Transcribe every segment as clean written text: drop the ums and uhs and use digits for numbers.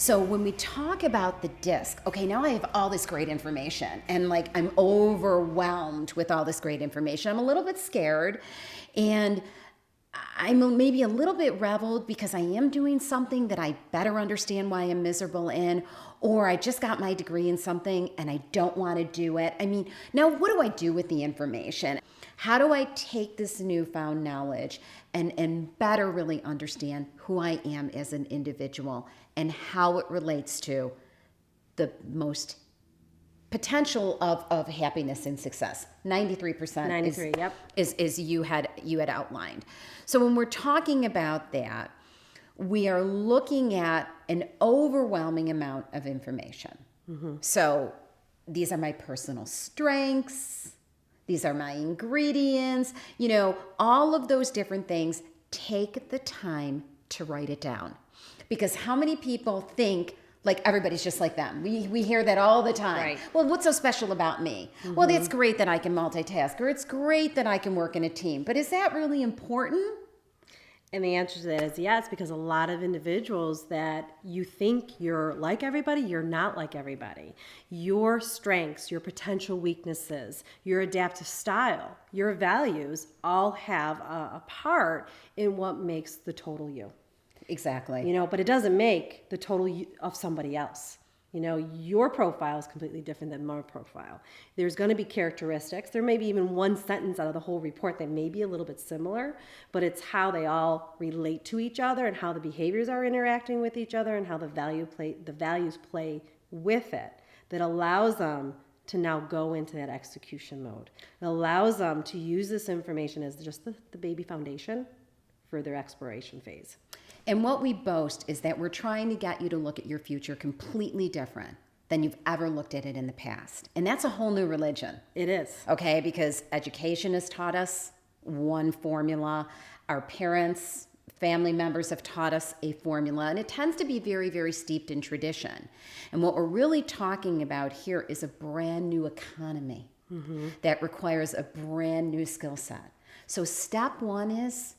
So when we talk about the disc, okay, now I have all this great information and like I'm overwhelmed with all this great information. I'm a little bit scared and I'm maybe a little bit reveled because I am doing something that I better understand why I'm miserable in, or I just got my degree in something and I don't want to do it. I mean, now what do I do with the information? How do I take this newfound knowledge and better really understand who I am as an individual and how it relates to the most potential of happiness and success? 93%. 93, yep. Is you had outlined. So when we're talking about that, we are looking at an overwhelming amount of information. Mm-hmm. So these are my personal strengths. These are my ingredients. You know, all of those different things. Take the time to write it down. Because how many people think like everybody's just like them? We hear that all the time. Right. Well, what's so special about me? Mm-hmm. Well, it's great that I can multitask, or it's great that I can work in a team. But is that really important? And the answer to that is yes, because a lot of individuals that you think you're like everybody, you're not like everybody. Your strengths, your potential weaknesses, your adaptive style, your values all have a part in what makes the total you. Exactly. You know, but it doesn't make the total you of somebody else. You know, your profile is completely different than my profile. There's going to be characteristics. There may be even one sentence out of the whole report that may be a little bit similar, but it's how they all relate to each other and how the behaviors are interacting with each other and how the values play with it that allows them to now go into that execution mode. It allows them to use this information as just the baby foundation for their exploration phase. And what we boast is that we're trying to get you to look at your future completely different than you've ever looked at it in the past. And that's a whole new religion. It is. Okay, because education has taught us one formula. Our parents, family members have taught us a formula. And it tends to be very, very steeped in tradition. And what we're really talking about here is a brand new economy that requires a brand new skill set. So step one is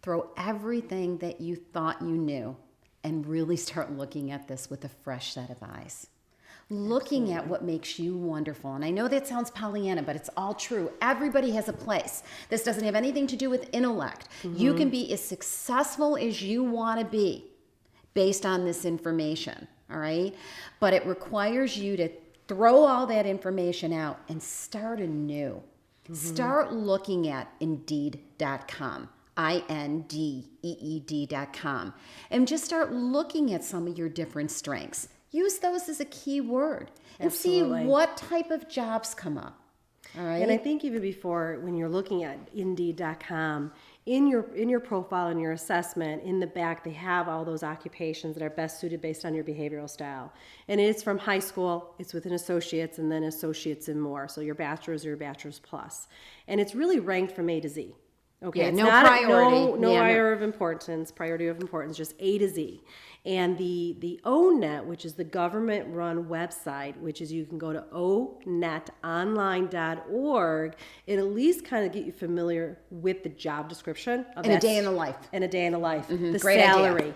throw everything that you thought you knew and really start looking at this with a fresh set of eyes. Looking at what makes you wonderful. And I know that sounds Pollyanna, but it's all true. Everybody has a place. This doesn't have anything to do with intellect. You can be as successful as you want to be based on this information, all right? But it requires you to throw all that information out and start anew. Start looking at Indeed.com. Indeed.com, and just start looking at some of your different strengths. Use those as a key word and see what type of jobs come up. All right. And I think even before, when you're looking at Indeed.com, in your profile and your assessment, in the back, they have all those occupations that are best suited based on your behavioral style. And it's from high school, it's with an associate's, and then associates and more. So your bachelor's or your bachelor's plus. And it's really ranked from A to Z. Okay, yeah, it's no not priority. No priority of importance, just A to Z. And the ONET, which is the government-run website, which is you can go to onetonline.org, it at least kind of get you familiar with the job description. And a day in the life. And a day in the life. The Great salary. idea.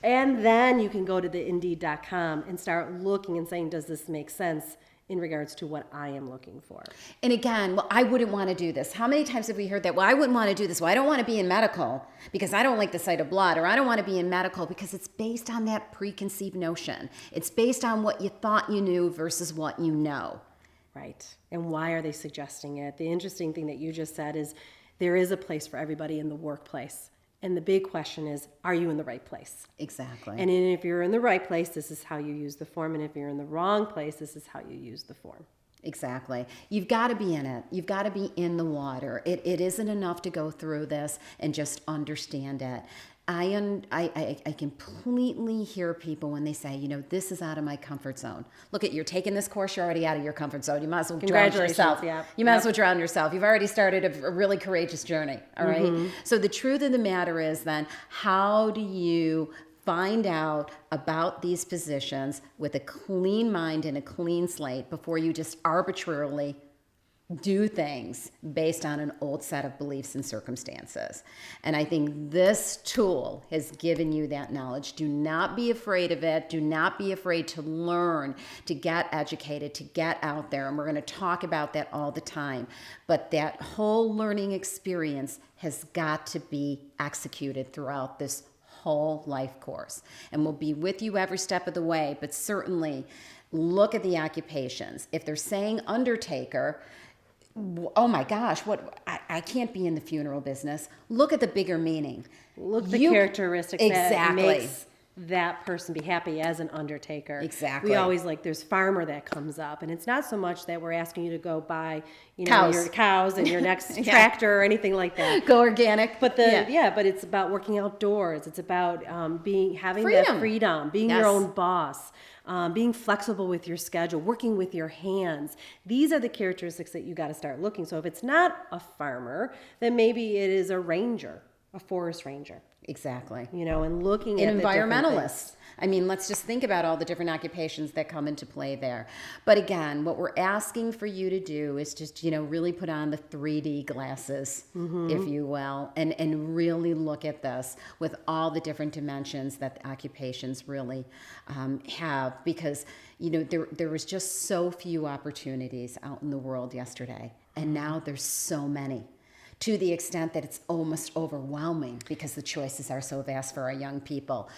And then you can go to the Indeed.com and start looking and saying, does this make sense in regards to what I am looking for? And again, well, I wouldn't want to do this. How many times have we heard that? Well, I wouldn't want to do this. Well, I don't want to be in medical because I don't like the sight of blood, or I don't want to be in medical because it's based on that preconceived notion. It's based on what you thought you knew versus what you know. Right. And why are they suggesting it? The interesting thing that you just said is there is a place for everybody in the workplace. And the big question is, are you in the right place? Exactly. And if you're in the right place, this is how you use the form. And if you're in the wrong place, this is how you use the form. Exactly. You've got to be in it. You've got to be in the water. It isn't enough to go through this and just understand it. I completely hear people when they say, you know, this is out of my comfort zone. Look, you're taking this course, you're already out of your comfort zone. You might as well drown yourself. Yeah. You might as well drown yourself. You've already started a really courageous journey, all right? So the truth of the matter is then, how do you find out about these positions with a clean mind and a clean slate before you just arbitrarily do things based on an old set of beliefs and circumstances. And I think this tool has given you that knowledge. Do not be afraid of it. Do not be afraid to learn, to get educated, to get out there. And we're going to talk about that all the time. But that whole learning experience has got to be executed throughout this whole life course. And we'll be with you every step of the way, but certainly look at the occupations. If they're saying undertaker, oh my gosh, I can't be in the funeral business. Look at the bigger meaning. Look at the characteristics that exactly makes that person be happy as an undertaker. Exactly. We always there's farmer that comes up, and it's not so much that we're asking you to go buy, Cows. your cows and your next tractor or anything like that. Go organic. But but it's about working outdoors. It's about having Freedom. that freedom, being Yes. your own boss, being flexible with your schedule, working with your hands. These are the characteristics that you got to start looking. So if it's not a farmer, then maybe it is a ranger, a forest ranger. Exactly. And looking An at the different environmentalist. things. I mean, let's just think about all the different occupations that come into play there. But again, what we're asking for you to do is just, really put on the 3D glasses, if you will, and really look at this with all the different dimensions that the occupations really have. Because, there was just so few opportunities out in the world yesterday. And now there's so many, to the extent that it's almost overwhelming because the choices are so vast for our young people.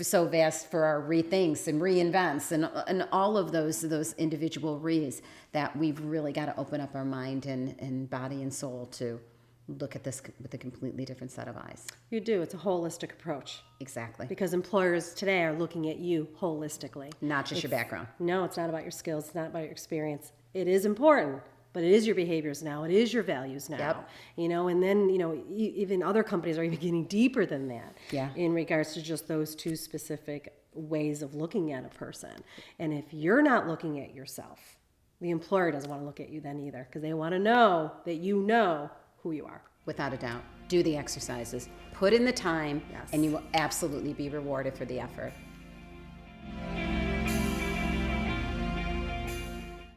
So vast for our rethinks and reinvents and all of those individual re's that we've really got to open up our mind and body and soul to look at this with a completely different set of eyes. You do. It's a holistic approach. Exactly. Because employers today are looking at you holistically. Not just your background. No, it's not about your skills. It's not about your experience. It is important, but it is your behaviors now. It is your values now. Yep. And then, even other companies are even getting deeper than that. Yeah. In regards to just those two specific ways of looking at a person. And if you're not looking at yourself, the employer doesn't want to look at you then either, because they want to know that you know who you are. Without a doubt. Do the exercises. Put in the time, Yes. and you will absolutely be rewarded for the effort.